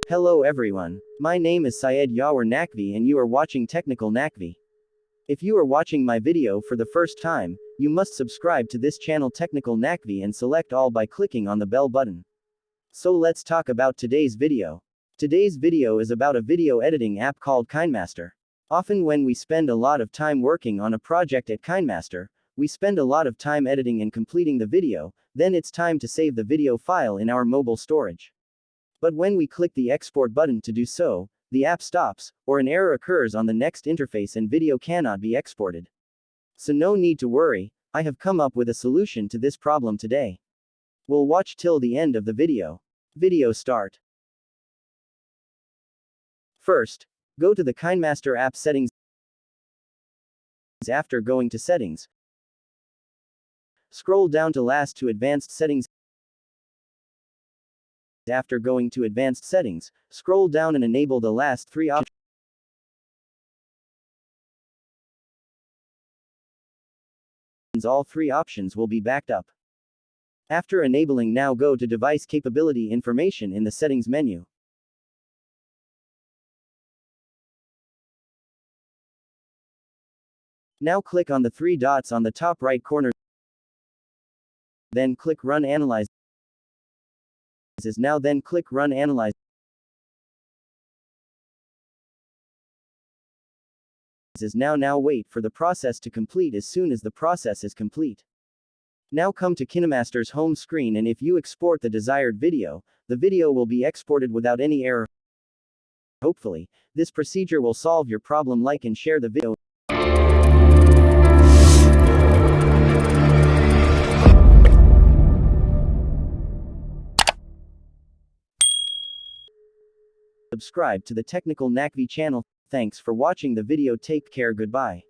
Hello everyone. My name is Syed Yawar Nakvi and you are watching Technical Nakvi. If you are watching my video for the first time, you must subscribe to this channel Technical Nakvi and select all by clicking on the bell button. So let's talk about today's video. Today's video is about a video editing app called Kinemaster. Often when we spend a lot of time working on a project at Kinemaster, we spend a lot of time editing and completing the video, then it's time to save the video file in our mobile storage. But when we click the export button to do so, the app stops, or an error occurs on the next interface and video cannot be exported. So no need to worry, I have come up with a solution to this problem today. We'll watch till the end of the video. Video start. First, go to the Kinemaster app settings. After going to settings, scroll down to last to advanced settings. After going to advanced settings, scroll down and enable the last three options. All three options will be backed up. After enabling, now go to device capability information in the settings menu. Now click on the three dots on the top right corner. Then click Run Analyze. Then click Run Analyze. Now wait for the process to complete. As soon as the process is complete, now come to Kinemaster's home screen, and if you export the desired video, the video will be exported without any error. Hopefully, this procedure will solve your problem. Like and share the video. Subscribe to the Technical Nakvi channel. Thanks for watching the video. Take care. Goodbye.